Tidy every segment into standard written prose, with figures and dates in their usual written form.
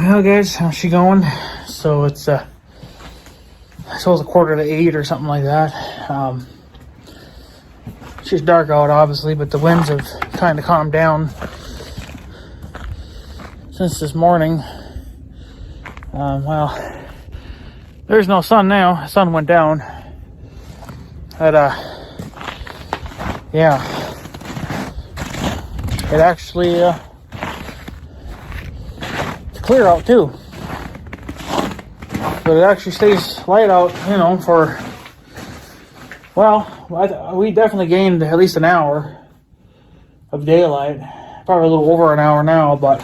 Well, guys, how's she going? So it's I suppose 7:45 or something like that. It's just dark out, obviously, but the winds have kind of calmed down since this morning. Well, there's no sun now. The sun went down. But yeah, it actually it's clear out too. But it actually stays light out, for, well, we definitely gained at least an hour of daylight. Probably a little over an hour now, but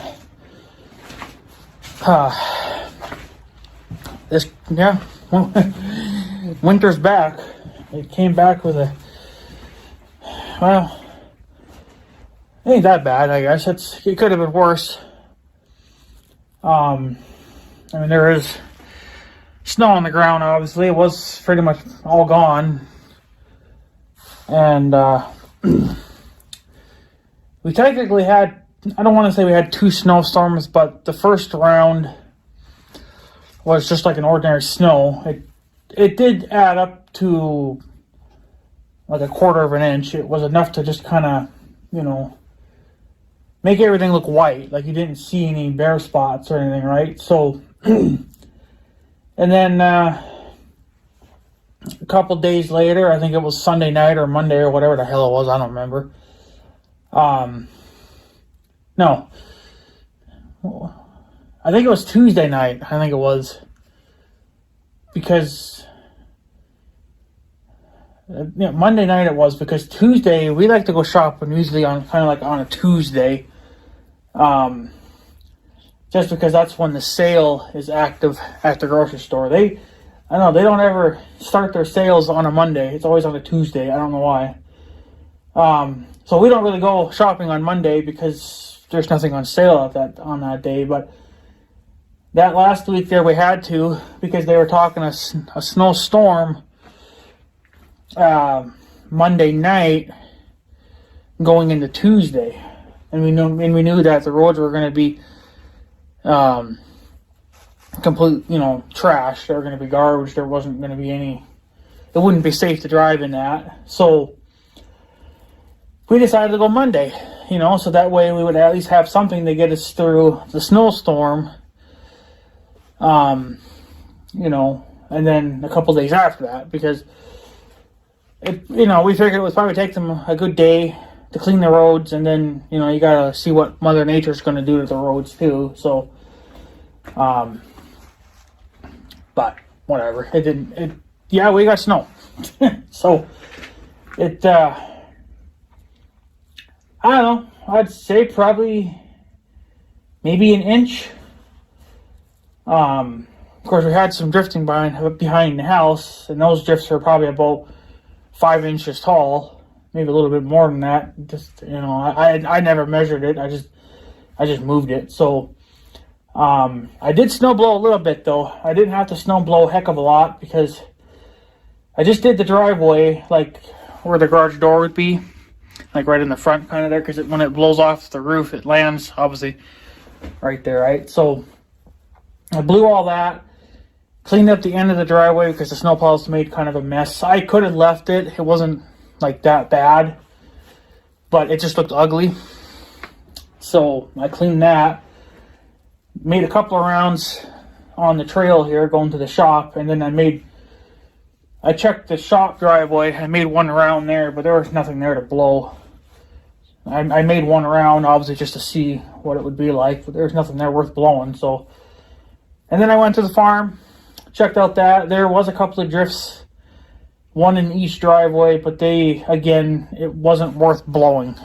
winter's back. It came back with well, it ain't that bad, I guess. It could have been worse. There is snow on the ground, obviously. It was pretty much all gone. And we technically had, I don't want to say we had 2 snowstorms, but the first round was just like an ordinary snow. It did add up to like 1/4 inch. It was enough to just kind of, make everything look white, like you didn't see any bare spots or anything, right? So, and then a couple days later, I think it was Sunday night or Monday or whatever the hell it was, I don't remember. No, I think it was Tuesday night. I think it was, because Monday night it was, because Tuesday we like to go shopping usually on kind of like on a Tuesday. Just because that's when the sale is active at the grocery store. I know they don't ever start their sales on a Monday. It's always on a Tuesday. I don't know why. So we don't really go shopping on Monday because there's nothing on sale on that day. But that last week there we had to, because they were talking a snowstorm Monday night going into Tuesday. And we knew that the roads were going to be complete, trash. They were going to be garbage. There wasn't going to be it wouldn't be safe to drive in that. So we decided to go Monday, so that way we would at least have something to get us through the snowstorm. And then a couple days after that, because we figured it would probably take them a good day to clean the roads, and then you gotta see what Mother Nature's going to do to the roads too. So, but whatever. It didn't. We got snow, so it. I don't know. I'd say probably maybe an inch. Of course, we had some drifting behind the house, and those drifts are probably about 5 inches tall. Maybe a little bit more than that. Just, I never measured it. I just moved it. So, I did snow blow a little bit though. I didn't have to snow blow a heck of a lot, because I just did the driveway, like where the garage door would be, like right in the front kind of there, because when it blows off the roof, it lands obviously right there, right? So I blew all that, cleaned up the end of the driveway because the snowplows made kind of a mess. I could have left it. It wasn't like that bad, but it just looked ugly. So I cleaned that, made a couple of rounds on the trail here going to the shop, and then I checked the shop driveway. I made one round there, but there was nothing there to blow. I made one round obviously just to see what it would be like, but there was nothing there worth blowing. So, and then I went to the farm, checked out that. There was a couple of drifts, one in each driveway, but it wasn't worth blowing.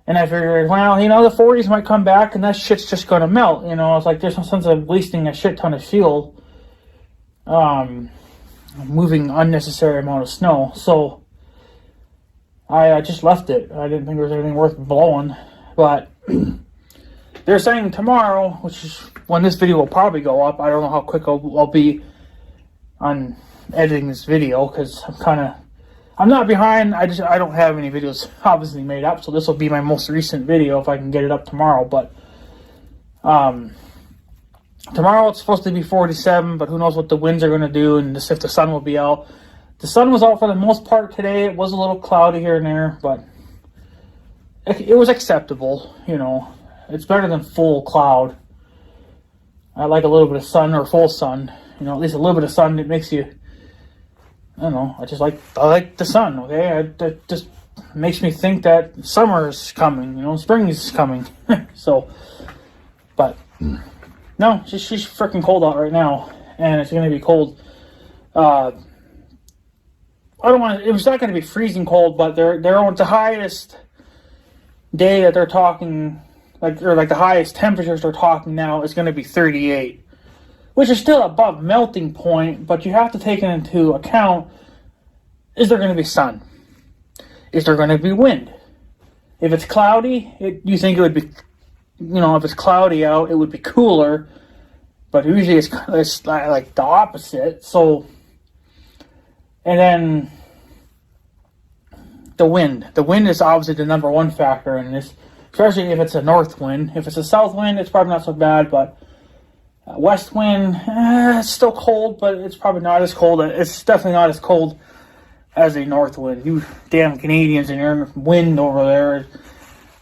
And I figured, well, the 40s might come back and that shit's just going to melt. It's like there's no sense of wasting a shit ton of fuel moving unnecessary amount of snow. So I just left it. I didn't think there was anything worth blowing. But they're saying tomorrow, which is when this video will probably go up. I don't know how quick I'll be on editing this video, because I'm not behind. I don't have any videos obviously made up, so this will be my most recent video if I can get it up tomorrow. But Tomorrow it's supposed to be 47, but who knows what the winds are going to do and just if the sun will be out. The sun was out for the most part today. It was a little cloudy here and there, but it was acceptable, you know. It's better than full cloud. I like a little bit of sun or full sun, you know, at least a little bit of sun. It makes you, I don't know, I like the sun, okay? It just makes me think that summer is coming, you know, spring is coming. So, but no, she's freaking cold out right now, and it's going to be cold. It's not going to be freezing cold, but they're on the highest day that they're talking, like the highest temperatures they're talking now is going to be 38, which is still above melting point, but you have to take it into account, is there going to be sun? Is there going to be wind? If it's cloudy, you think it would be, you know, if it's cloudy out, it would be cooler, but usually it's like the opposite. So, and then the wind. The wind is obviously the number one factor in this, especially if it's a north wind. If it's a south wind, it's probably not so bad, but west wind, it's still cold, but it's probably not as cold. It's definitely not as cold as a north wind. You damn Canadians and your wind over there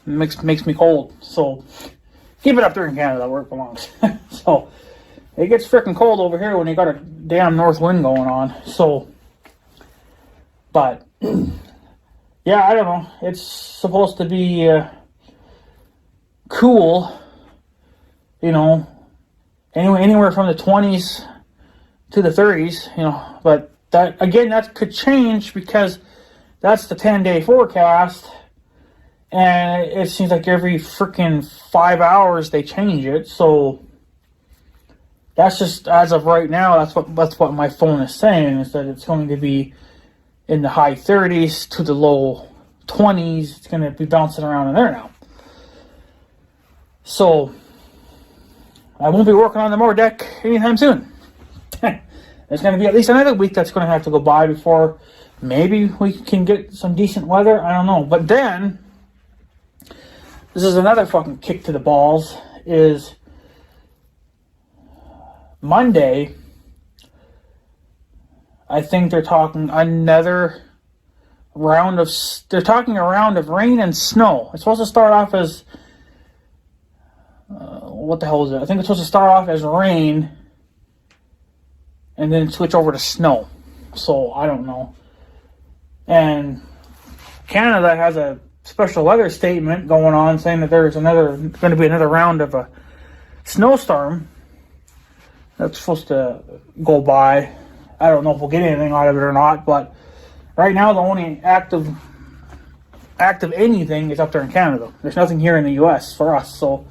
makes me cold. So keep it up there in Canada where it belongs. So it gets freaking cold over here when you got a damn north wind going on. So, but yeah, I don't know. It's supposed to be cool, you know, anywhere from the 20s to the 30s, you know, but that, again, that could change because that's the 10-day forecast, and it seems like every freaking 5 hours they change it. So that's just as of right now. That's what my phone is saying, is that it's going to be in the high 30s to the low 20s. It's going to be bouncing around in there now. So I won't be working on the mower deck anytime soon. There's going to be at least another week that's going to have to go by before maybe we can get some decent weather. I don't know. But then, this is another fucking kick to the balls, is Monday, I think they're talking a round of rain and snow. It's supposed to start off as, what the hell is it? I think it's supposed to start off as rain and then switch over to snow. So, I don't know. And Canada has a special weather statement going on saying that there's going to be another round of a snowstorm that's supposed to go by. I don't know if we'll get anything out of it or not, but right now the only active anything is up there in Canada. There's nothing here in the U.S. for us, so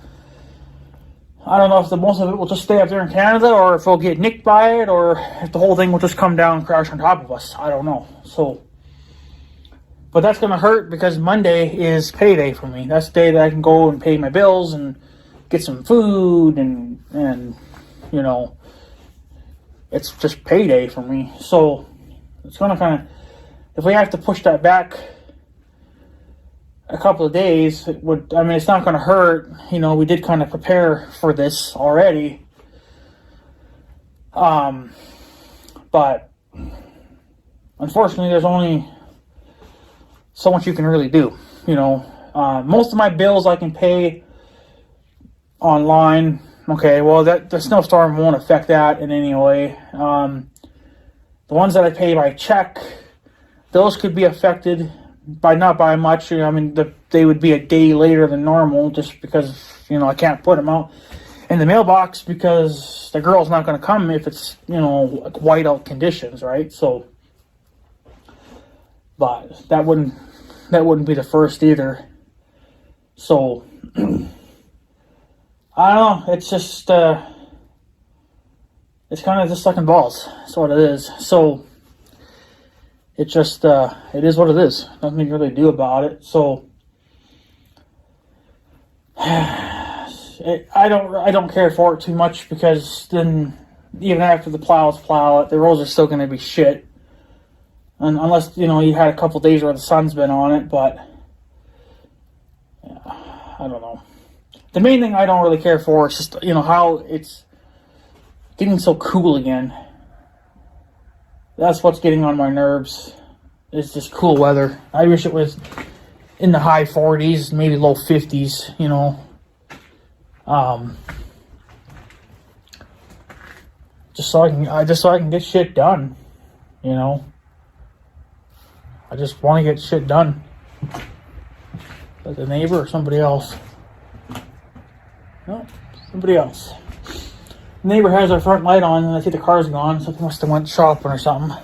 I don't know if the most of it will just stay up there in Canada, or if we'll get nicked by it, or if the whole thing will just come down and crash on top of us. I don't know. So, but that's going to hurt because Monday is payday for me. That's the day that I can go and pay my bills and get some food and you know, it's just payday for me. So it's going to kind of, if we have to push that back a couple of days, it's not going to hurt. You know, we did kind of prepare for this already. But unfortunately, there's only so much you can really do. You know, most of my bills I can pay online. Okay, well, the snowstorm won't affect that in any way. The ones that I pay by check, those could be affected by not by much. I mean, they would be a day later than normal, just because, you know, I can't put them out in the mailbox because the girl's not going to come if it's, you know, like whiteout conditions, right? So, but that wouldn't be the first either. So, I don't know. It's just it's kind of just sucking balls. That's what it is. So it just it is what it is. Nothing you can really do about it. So I don't care for it too much, because then even after the plows plow it, the roads are still going to be shit. And unless, you know, you had a couple days where the sun's been on it, but yeah, I don't know. The main thing I don't really care for is just, you know, how it's getting so cool again. That's what's getting on my nerves. It's just cool weather. I wish it was in the high 40s, maybe low 50s, you know. Just so I can get shit done, you know. I just want to get shit done. But the neighbor or somebody else? No, somebody else. The neighbor has their front light on and I see the car's gone, so they must have went shopping or something.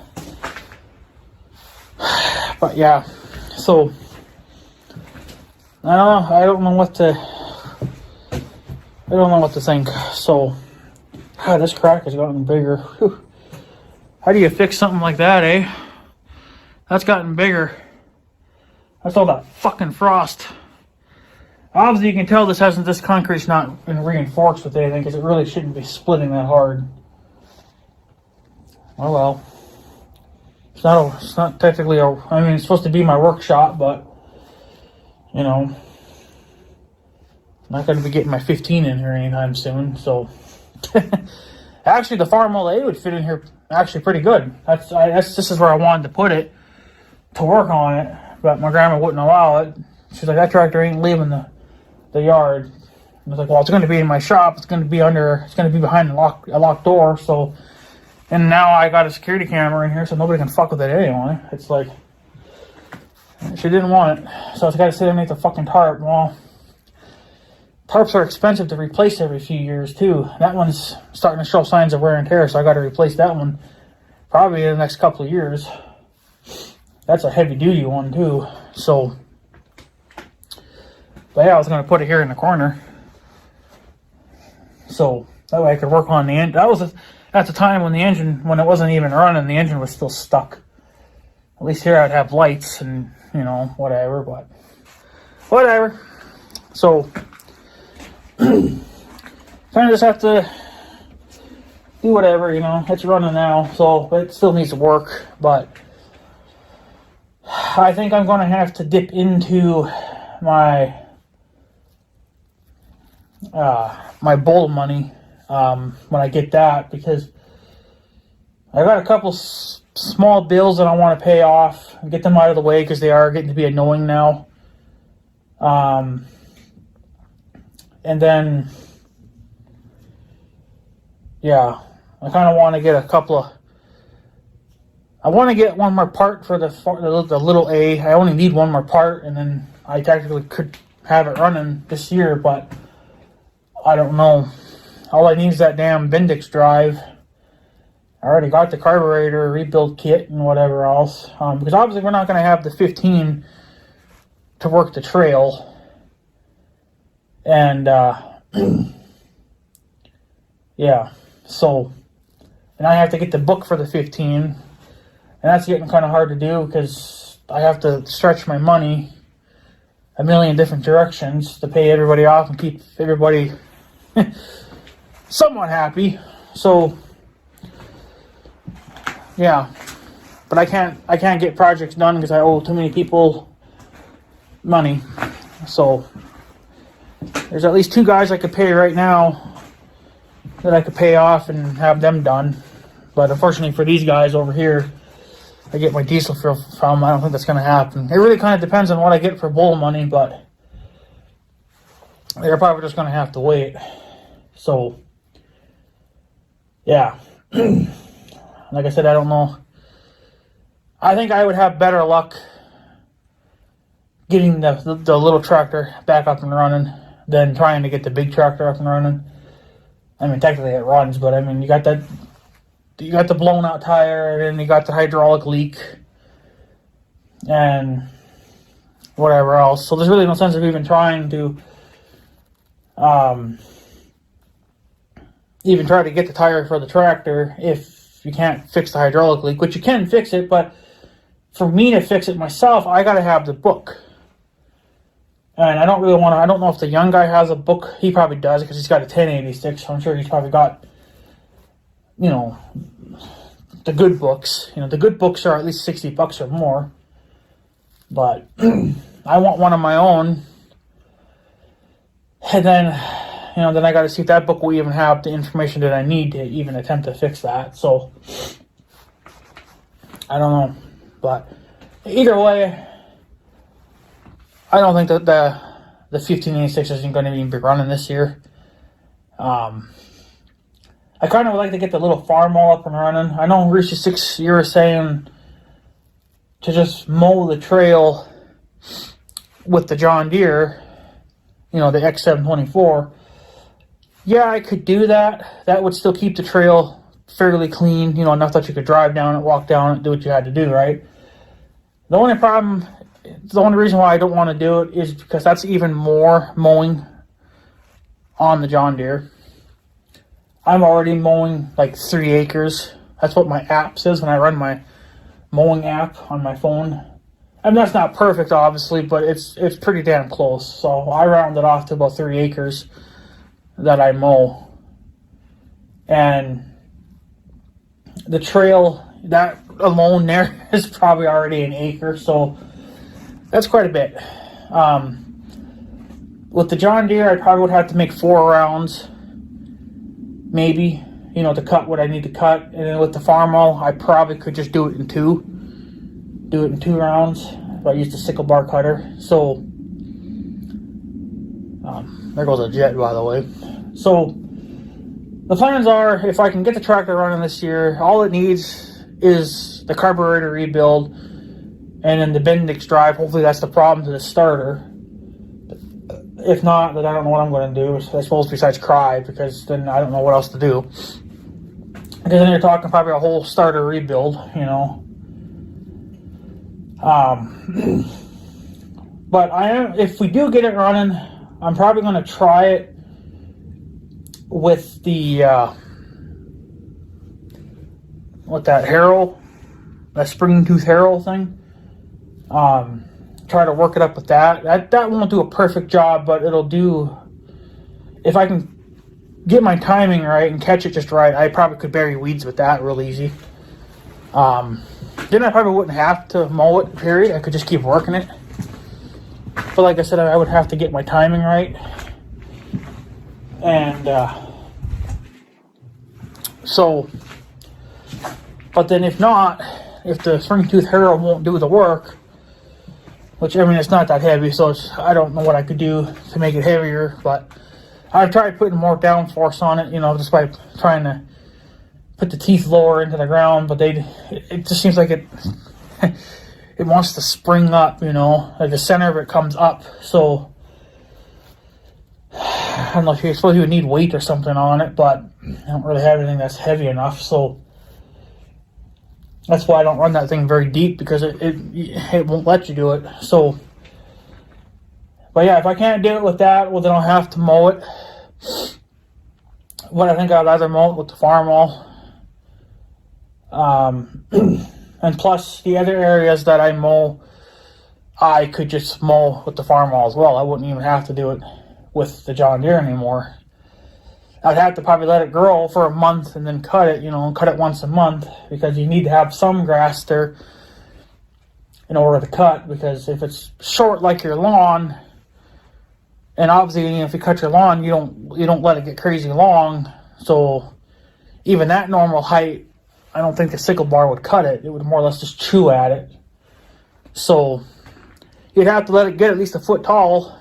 But yeah, so I don't know what to think. So this crack has gotten bigger. Whew. How do you fix something like that, eh? That's gotten bigger. That's all that fucking frost. Obviously, you can tell this concrete's not been reinforced with anything because it really shouldn't be splitting that hard. Oh well. It's not technically it's supposed to be my workshop, but you know, I'm not going to be getting my 15 in here anytime soon. So, actually, the Farmall A would fit in here actually pretty good. This is where I wanted to put it to work on it, but my grandma wouldn't allow it. She's like, that tractor ain't leaving the yard. I was like, well, it's going to be in my shop. It's going to be behind a locked door. So, and now I got a security camera in here, so nobody can fuck with it anyway. It's like, she didn't want it, so I got to sit underneath the fucking tarp. Well, tarps are expensive to replace every few years too. That one's starting to show signs of wear and tear, so I got to replace that one probably in the next couple of years. That's a heavy duty one too. So, but yeah, I was going to put it here in the corner, so that way I could work on the engine. That was at the time when it wasn't even running, the engine was still stuck. At least here I'd have lights and, you know, whatever, but whatever. So, kind of just have to do whatever, you know. It's running now, so it still needs to work, but I think I'm going to have to dip into my bowl money when I get that, because I got a couple small bills that I want to pay off and get them out of the way because they are getting to be annoying now. And then, yeah, I kind of want to get I want to get one more part for the little A. I only need one more part, and then I technically could have it running this year, but I don't know. All I need is that damn Bendix drive. I already got the carburetor rebuild kit and whatever else. Because obviously we're not going to have the 15 to work the trail. And, yeah. So, and I have to get the book for the 15. And that's getting kind of hard to do because I have to stretch my money a million different directions to pay everybody off and keep everybody somewhat happy. So, yeah, but I can't get projects done because I owe too many people money. So there's at least 2 guys I could pay right now that I could pay off and have them done. But unfortunately for these guys over here, I get my diesel fuel from. I don't think that's going to happen. It really kind of depends on what I get for bowl money, but they're probably just going to have to wait. So, yeah. Like I said, I don't know. I think I would have better luck getting the little tractor back up and running than trying to get the big tractor up and running. I mean, technically it runs, but I mean, you got the blown out tire, and you got the hydraulic leak, and whatever else. So there's really no sense of even trying to even try to get the tire for the tractor if you can't fix the hydraulic leak, which you can fix it, but for me to fix it myself, I gotta have the book. And I don't know if the young guy has a book. He probably does because he's got a 1086, so I'm sure he's probably got, you know, the good books. You know, the good books are at least $60 or more. But I want one of my own. And then, then I got to see if that book will even have the information that I need to even attempt to fix that. So, I don't know. But either way, I don't think that the 1586 isn't going to even be running this year. I kind of would like to get the little Farmall up and running. I know Reach 6, you were saying to just mow the trail with the John Deere, the X724. Yeah, I could do that. That would still keep the trail fairly clean, enough that you could drive down it, walk down it, do what you had to do, right? The only reason why I don't want to do it is because that's even more mowing on the John Deere. I'm already mowing like 3 acres. That's what my app says when I run my mowing app on my phone. And that's not perfect, obviously, but it's pretty damn close. So I rounded off to about 3 acres that I mow. And the trail, that alone there is probably already an acre, so that's quite a bit. With the John Deere, I probably would have to make 4 rounds, maybe, to cut what I need to cut. And then with the Farmall, I probably could just do it in 2. Do it in 2 rounds. If I use the sickle bar cutter. So, there goes a jet, by the way. So, the plans are, if I can get the tractor running this year, all it needs is the carburetor rebuild and then the Bendix drive. Hopefully that's the problem to the starter. If not, then I don't know what I'm going to do, I suppose, besides cry, because then I don't know what else to do. Because then you're talking probably a whole starter rebuild, But if we do get it running, I'm probably going to try it with the that harrow, that spring tooth harrow thing. Try to work it up with that. That won't do a perfect job, but it'll do. If I can get my timing right and catch it just right, I probably could bury weeds with that real easy. Then I probably wouldn't have to mow it, period. I could just keep working it. But like I said, I would have to get my timing right. And, but then if not, if the spring tooth harrow won't do the work, which, it's not that heavy, so I don't know what I could do to make it heavier, but I've tried putting more downforce on it, just by trying to put the teeth lower into the ground, but it just seems like it wants to spring up, like the center of it comes up, so I don't know if you're supposed to need weight or something on it, but I don't really have anything that's heavy enough, so that's why I don't run that thing very deep, because it won't let you do it. So, but yeah, if I can't do it with that, well, then I'll have to mow it. But I think I'd rather mow it with the Farmall. And plus, the other areas that I mow, I could just mow with the Farmall as well. I wouldn't even have to do it with the John Deere anymore. I'd have to probably let it grow for a month and then cut it, cut it once a month, because you need to have some grass there in order to cut, because if it's short like your lawn, and obviously if you cut your lawn, you don't let it get crazy long, so even that normal height, I don't think the sickle bar would cut it. It would more or less just chew at it. So you'd have to let it get at least a foot tall,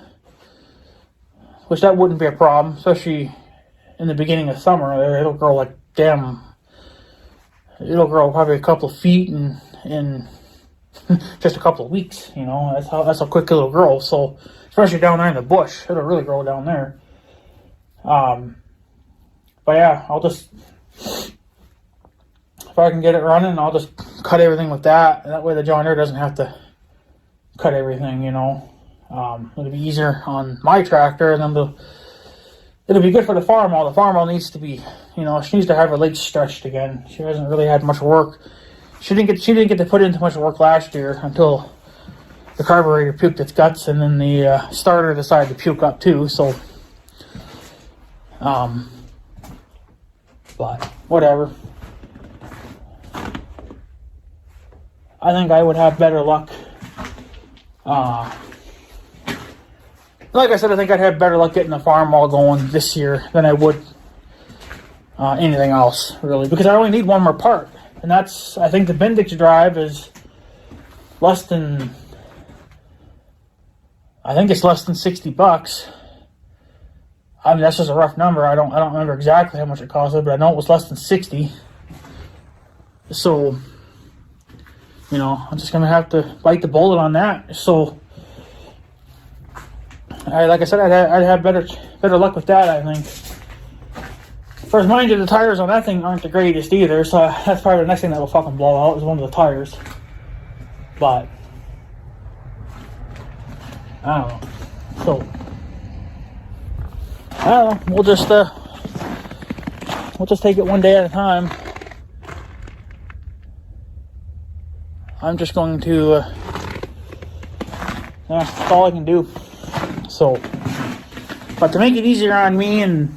which that wouldn't be a problem, especially in the beginning of summer. It'll grow like it'll grow probably a couple of feet in just a couple of weeks, that's how quick it'll grow. So especially down there in the bush, it'll really grow down there. But yeah, I'll just, if I can get it running, I'll just cut everything with that, and that way the John Deere doesn't have to cut everything, it'll be easier on my tractor, and then it'll be good for the Farmall. The Farmall needs to be, she needs to have her legs stretched again. She hasn't really had much work. She didn't get to put in too much work last year until the carburetor puked its guts, and then the starter decided to puke up too. So, but whatever. I think I would have better luck like I said, I think I'd have better luck getting the farm all going this year than I would anything else, really, because I only need one more part, and that's, I think the Bendix drive is less than, I think it's less than $60. I mean, that's just a rough number. I don't remember exactly how much it costed, but I know it was less than 60. So, you know, I'm just gonna have to bite the bullet on that. So, like I said, I'd have better luck with that, I think. First, mind you, the tires on that thing aren't the greatest either, so that's probably the next thing that will fucking blow out is one of the tires. But I don't know. So I don't know. We'll just take it one day at a time. I'm just going to. That's all I can do. So, but to make it easier on me and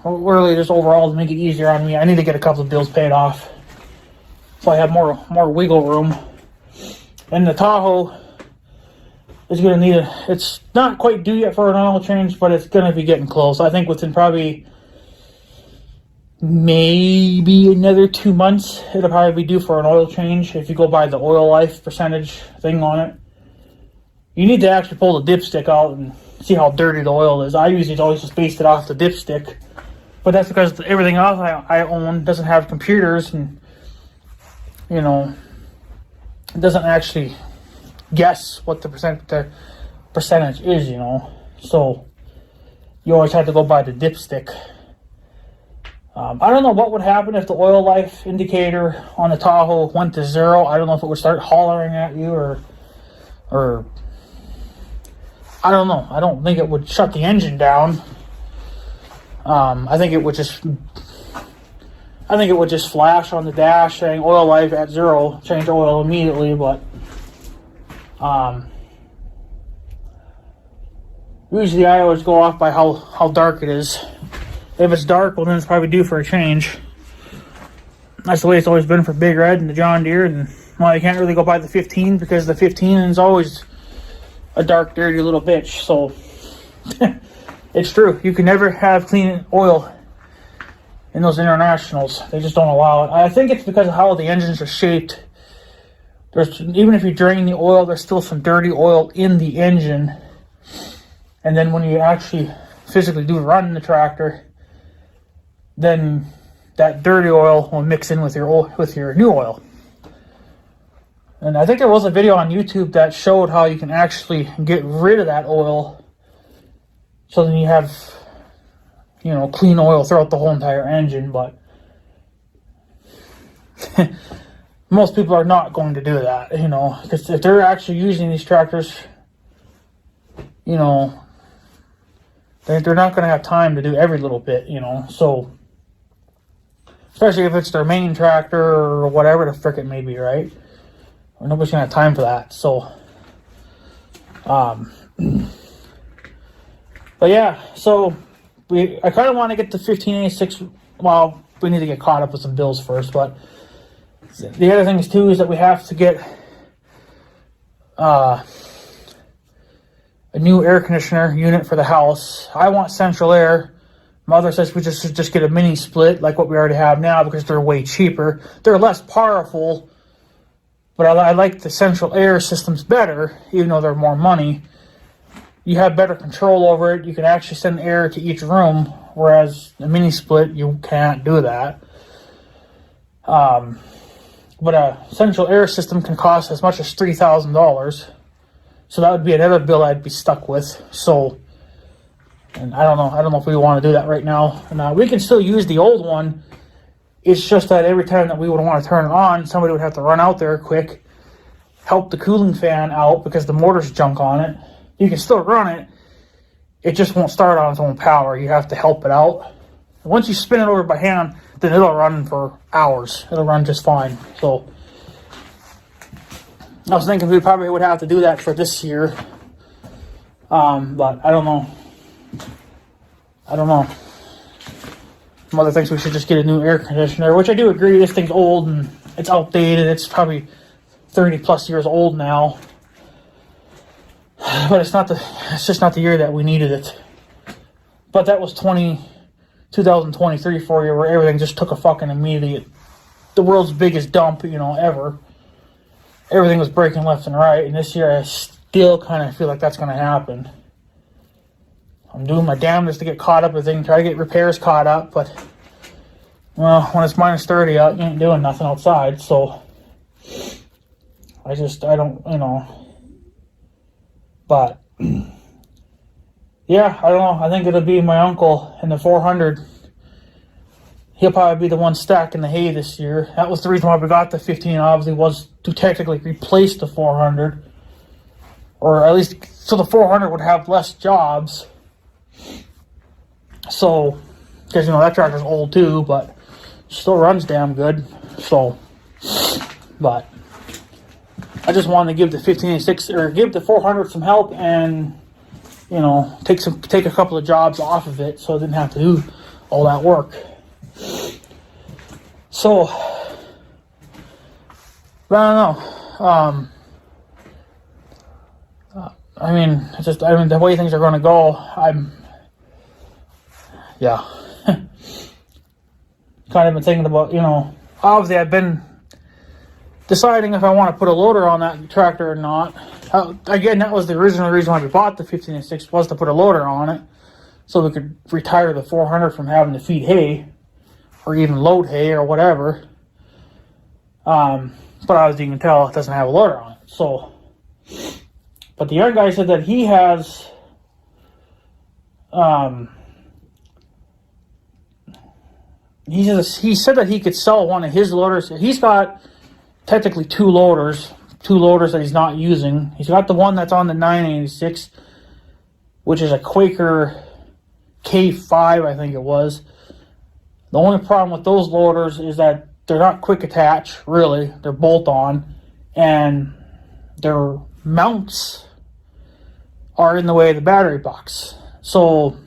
really just overall to make it easier on me, I need to get a couple of bills paid off so I have more wiggle room. And the Tahoe is going to need it's not quite due yet for an oil change, but it's going to be getting close. I think within probably maybe another 2 months, it'll probably be due for an oil change if you go by the oil life percentage thing on it. You need to actually pull the dipstick out and see how dirty the oil is. I usually always just base it off the dipstick, but that's because everything else I own doesn't have computers, and you know, it doesn't actually guess what the percentage is, you know. So you always have to go by the dipstick. I don't know what would happen if the oil life indicator on the Tahoe went to 0. I don't know if it would start hollering at you or I don't know. I don't think it would shut the engine down. I think it would just flash on the dash saying oil life at 0, change oil immediately, but usually I always go off by how dark it is. If it's dark, well then it's probably due for a change. That's the way it's always been for Big Red and the John Deere, and well, you can't really go by the 15 because the 15 is always a dark, dirty little bitch. So it's true. You can never have clean oil in those internationals. They just don't allow it. I think it's because of how the engines are shaped. Even if you drain the oil, there's still some dirty oil in the engine. And then when you actually physically do run the tractor, then that dirty oil will mix in with your new oil. And I think there was a video on YouTube that showed how you can actually get rid of that oil, so then you have, you know, clean oil throughout the whole entire engine. But most people are not going to do that, you know, because if they're actually using these tractors, you know, they're not going to have time to do every little bit, you know. So especially if it's their main tractor or whatever the frick it may be, right? Nobody's gonna have time for that. So, but yeah. So I kind of want to get the 1586. Well, we need to get caught up with some bills first. But the other thing is too is that we have to get a new air conditioner unit for the house. I want central air. Mother says we just get a mini split like what we already have now because they're way cheaper. They're less powerful. But I like the central air systems better, even though they're more money. You have better control over it. You can actually send air to each room, whereas the mini split, you can't do that. But a central air system can cost as much as $3,000. So that would be another bill I'd be stuck with. So, and I don't know if we want to do that right now. And we can still use the old one. It's just that every time that we would want to turn it on, somebody would have to run out there quick, help the cooling fan out because the motor's junk on it. You can still run it. It just won't start on its own power. You have to help it out. Once you spin it over by hand, then it'll run for hours. It'll run just fine. So I was thinking we probably would have to do that for this year. But I don't know. Mother thinks we should just get a new air conditioner, which I do agree. This thing's old and it's outdated. It's probably 30 plus years old now. But it's just not the year that we needed it. But that was 2023 for you, where everything just took a fucking immediate, the world's biggest dump, ever. Everything was breaking left and right, and this year I still kind of feel like that's going to happen. I'm doing my damnedest to get caught up with things, try to get repairs caught up, but, well, when it's minus 30 out, you ain't doing nothing outside, so I don't, but, yeah, I don't know, I think it'll be my uncle in the 400. He'll probably be the one stacking the hay this year. That was the reason why we got the 15, obviously, was to technically replace the 400, or at least, so the 400 would have less jobs. So, because, that tractor's old too, but still runs damn good. So, but I just wanted to give the 1586, or give the 400 some help and, take a couple of jobs off of it so I didn't have to do all that work. So, but I don't know. The way things are going to go, kind of been thinking about, obviously I've been deciding if I want to put a loader on that tractor or not. Again, that was the original reason why we bought the 15-6, was to put a loader on it, so we could retire the 400 from having to feed hay, or even load hay, or whatever. But obviously you can tell it doesn't have a loader on it, so. But the other guy said that he has, he said that he could sell one of his loaders. He's got technically two loaders that he's not using. He's got the one that's on the 986, which is a Quaker K5, I think it was. The only problem with those loaders is that they're not quick attach, really. They're bolt on, and their mounts are in the way of the battery box. So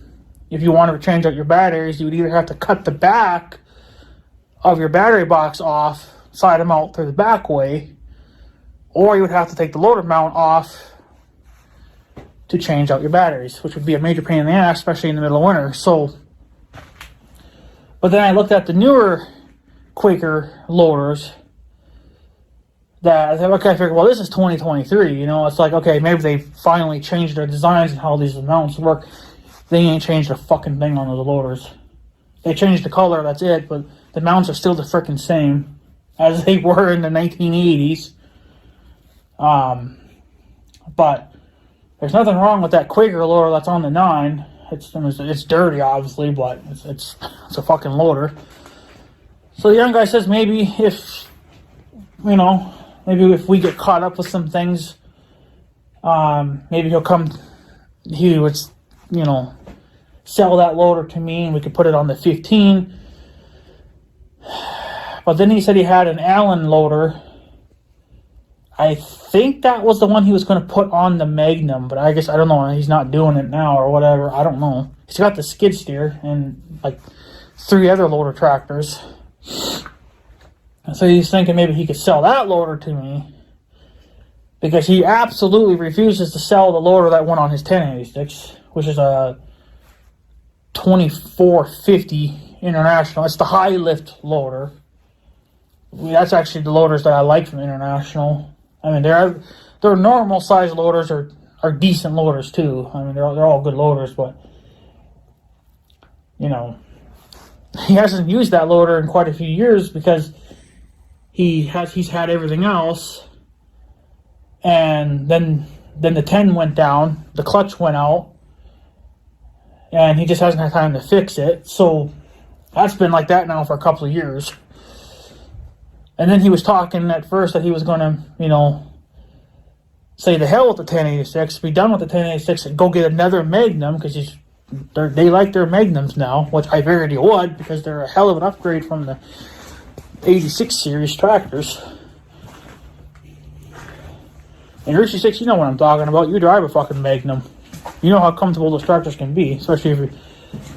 if you wanted to change out your batteries, you would either have to cut the back of your battery box off, slide them out through the back way, or you would have to take the loader mount off to change out your batteries, which would be a major pain in the ass, especially in the middle of winter. So, but then I looked at the newer Quaker loaders that I thought, okay, I figured, well, this is 2023, it's like, okay, maybe they finally changed their designs and how these mounts work. They ain't changed a fucking thing on those loaders. They changed the color, that's it, but the mounts are still the freaking same as they were in the 1980s. But there's nothing wrong with that Quaker loader that's on the 9. It's dirty, obviously, but it's a fucking loader. So the young guy says maybe if we get caught up with some things, maybe he would, sell that loader to me and we could put it on the 15. But then he said he had an Allen loader. I think that was the one he was going to put on the Magnum, but I guess, I don't know, he's not doing it now or whatever. I don't know. He's got the skid steer and like 3 other loader tractors. So he's thinking maybe he could sell that loader to me, because he absolutely refuses to sell the loader that went on his 1086, which is a 2450 International. It's the high lift loader. That's actually the loaders that I like from International. I mean, their normal size loaders are decent loaders too. I mean, they're all good loaders, but he hasn't used that loader in quite a few years because he's had everything else, and then the 10 went down, the clutch went out, and he just hasn't had time to fix it. So that's been like that now for a couple of years. And then he was talking at first that he was going to, say the hell with the 1086, be done with the 1086 and go get another Magnum, because they like their Magnums now, which I figured he would, because they're a hell of an upgrade from the 86 series tractors. And Richie 6, you know what I'm talking about. You drive a fucking Magnum. You know how comfortable those tractors can be, especially if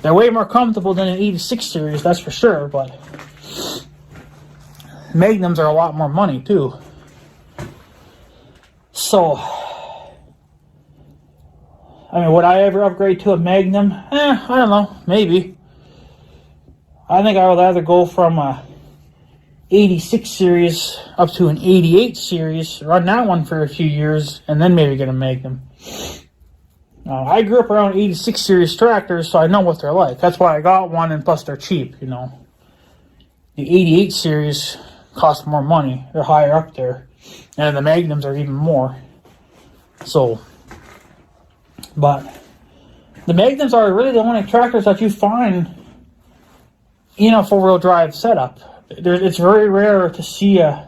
they're way more comfortable than an 86 series, that's for sure, but Magnums are a lot more money too. So I mean, would I ever upgrade to a Magnum? I don't know. Maybe. I think I would rather go from a 86 series up to an 88 series, run that one for a few years, and then maybe get a Magnum. I grew up around 86 series tractors, so I know what they're like. That's why I got one, and plus they're cheap, you know. The 88 series cost more money. They're higher up there. And the Magnums are even more. So, but the Magnums are really the only tractors that you find in a four-wheel drive setup. It's very rare to see an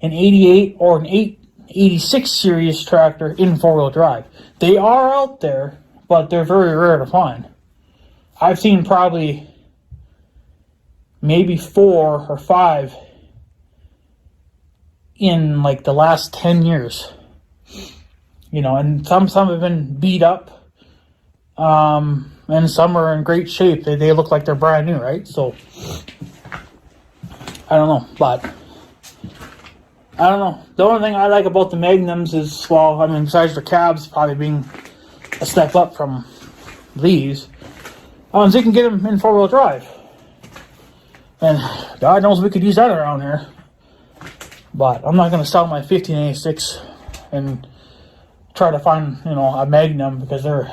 88 or an 86 series tractor in four-wheel drive. They are out there, but they're very rare to find. I've seen probably maybe 4 or 5 in like the last 10 years. You know, and some have been beat up, and some are in great shape. They look like they're brand new, right? So, I don't know, but I don't know. The only thing I like about the Magnums is, well, I mean, besides the cabs probably being a step up from these, is you can get them in four-wheel drive. And God knows we could use that around here. But I'm not going to sell my 1586 and try to find, you know, a Magnum, because they're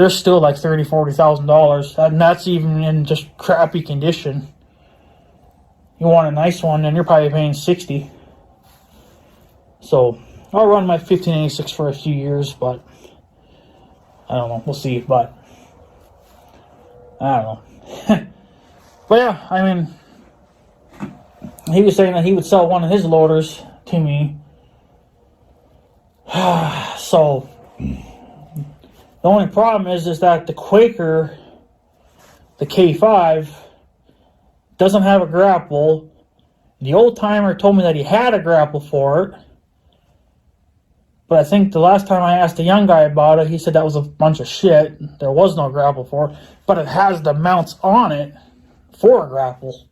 still like $30,000-$40,000, and that's even in just crappy condition. You want a nice one, and you're probably paying $60,000. So I'll run my 1586 for a few years, but I don't know. We'll see. But I don't know. But yeah, I mean, he was saying that he would sell one of his loaders to me. So the only problem is that the Quaker, the K5, doesn't have a grapple. The old timer told me that he had a grapple for it, but I think the last time I asked the young guy about it, he said that was a bunch of shit. There was no grapple for it, but it has the mounts on it for a grapple.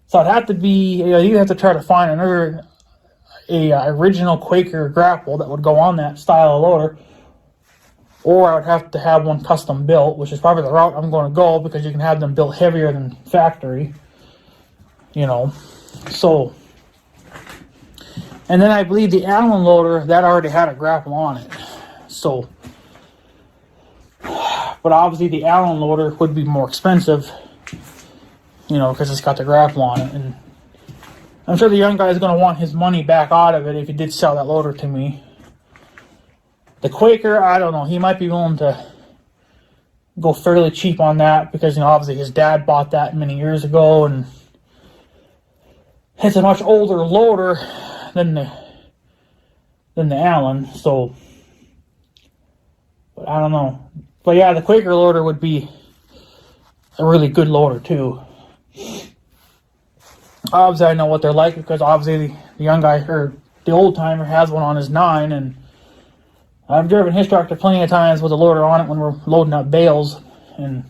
So it'd have to be, you know, you'd have to try to find another original Quaker grapple that would go on that style of loader, or I would have to have one custom built, which is probably the route I'm going to go, because you can have them built heavier than factory, you know. So, and then I believe the Allen loader, that already had a grapple on it. So, but obviously the Allen loader would be more expensive, you know, because it's got the grapple on it. And I'm sure the young guy is going to want his money back out of it if he did sell that loader to me. The Quaker, I don't know. He might be willing to go fairly cheap on that, because, you know, obviously his dad bought that many years ago, and it's a much older loader than the Allen. So, but I don't know. But yeah, the Quaker loader would be a really good loader too. Obviously, I know what they're like, because obviously the young guy, or the old timer, has one on his 9, and I've driven his tractor plenty of times with a loader on it when we're loading up bales, and,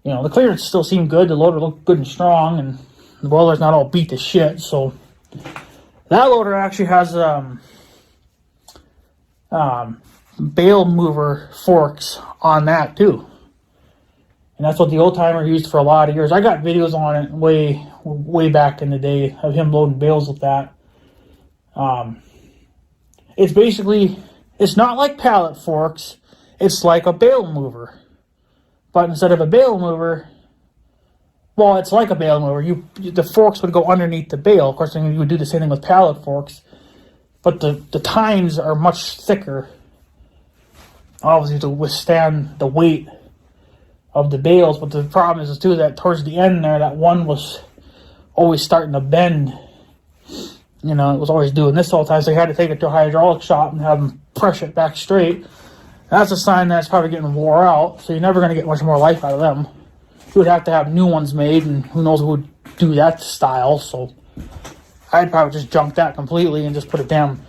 you know, the clearance still seemed good. The loader looked good and strong, and the boiler's not all beat to shit. So that loader actually has bale mover forks on that too, and that's what the old timer used for a lot of years. I got videos on it way back in the day of him loading bales with that. It's basically, it's not like pallet forks. It's like a bale mover. But instead of a bale mover, well, it's like a bale mover. The forks would go underneath the bale. Of course, you would do the same thing with pallet forks. But the tines are much thicker, obviously, to withstand the weight of the bales. But the problem is too, that towards the end there, that one was always starting to bend. You know, it was always doing this all the time, so you had to take it to a hydraulic shop and have them press it back straight. That's a sign that it's probably getting wore out, so you're never going to get much more life out of them. You would have to have new ones made, and who knows who would do that style. So I'd probably just junk that completely and just put a damn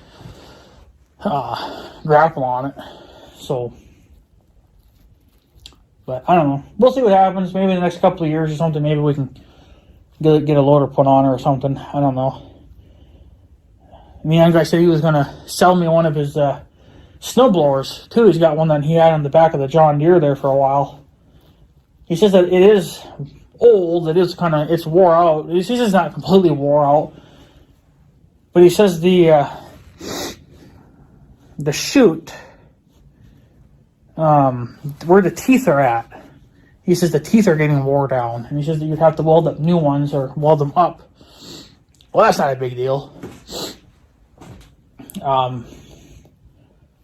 grapple on it. So, but I don't know. We'll see what happens. Maybe in the next couple of years or something, maybe we can get a loader put on her or something. I don't know. And the young guy said he was going to sell me one of his snow blowers too. He's got one that he had on the back of the John Deere there for a while. He says that it is old. It is it's wore out. He says it's not completely wore out, but he says the chute, where the teeth are at, he says the teeth are getting wore down, and he says that you'd have to weld up new ones or weld them up. Well, that's not a big deal.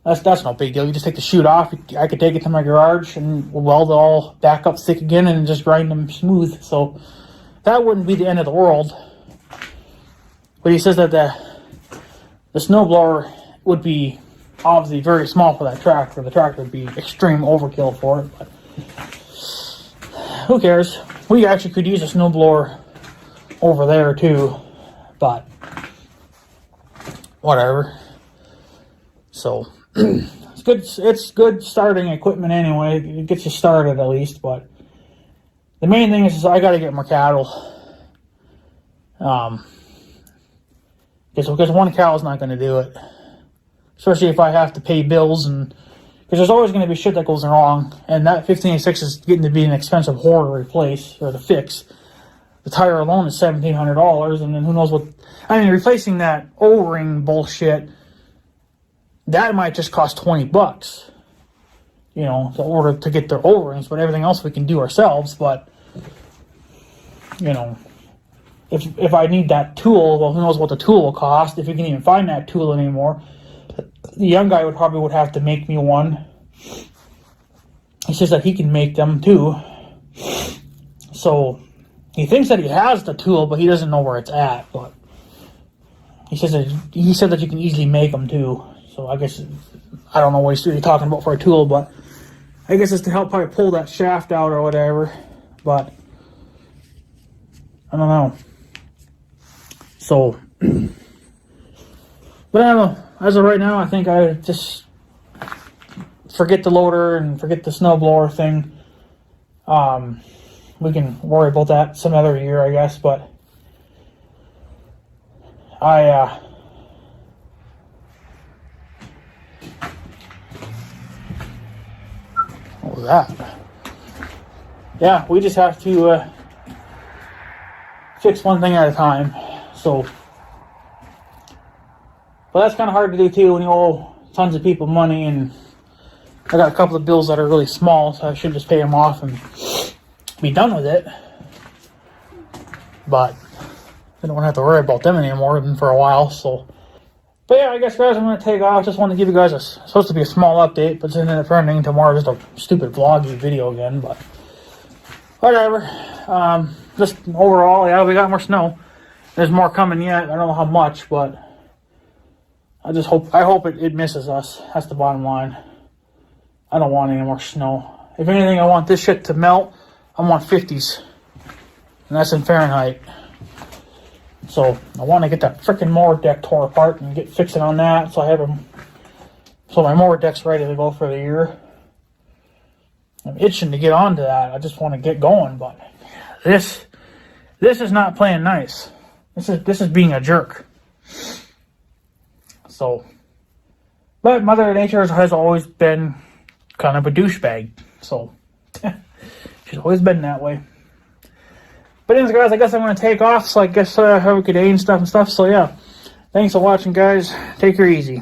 That's no big deal. You just take the chute off. I could take it to my garage and weld it all back up thick again and just grind them smooth. So that wouldn't be the end of the world. But he says that the snowblower would be obviously very small for that tractor. The tractor would be extreme overkill for it. But who cares? We actually could use a snowblower over there too. But whatever. So it's good. It's good starting equipment anyway. It gets you started at least. But the main thing is I got to get more cattle. Because one cow is not going to do it. Especially if I have to pay bills, and because there's always going to be shit that goes wrong, and that 1586 is getting to be an expensive whore to replace or to fix. The tire alone is $1,700, and then who knows what. I mean, replacing that O-ring bullshit, that might just cost $20, you know, to order to get their O-rings. But everything else we can do ourselves. But you know, if I need that tool, well, who knows what the tool will cost, if you can even find that tool anymore. The young guy would have to make me one. He says that he can make them too. So he thinks that he has the tool, but he doesn't know where it's at. But he said that you can easily make them too. So I guess I don't know what he's really talking about for a tool, but I guess it's to help probably pull that shaft out or whatever. But I don't know. So, but I don't know. As of right now, I think I just forget the loader and forget the snowblower thing. We can worry about that some other year, I guess. But what was that? Yeah, we just have to fix one thing at a time. So. But that's kind of hard to do too when you owe tons of people money, and I got a couple of bills that are really small, so I should just pay them off and be done with it. But I don't have to worry about them anymore for a while. So, but yeah, I guess guys, I'm going to take off. Just want to give you guys supposed to be a small update, but it's ended up turning into more just a stupid vloggy video again. But whatever. Just overall, yeah, we got more snow. There's more coming yet. I don't know how much, but I hope it misses us. That's the bottom line. I don't want any more snow. If anything, I want this shit to melt. I want 50s. And that's in Fahrenheit. So I want to get that freaking mower deck tore apart and get fixing on that. So so my mower deck's ready to go for the year. I'm itching to get onto that. I just want to get going, but this is not playing nice. This is being a jerk. So, but Mother Nature has always been kind of a douchebag. So, she's always been that way. But anyways, guys, I guess I'm going to take off. So I guess have a good day and stuff. So, yeah. Thanks for watching, guys. Take her easy.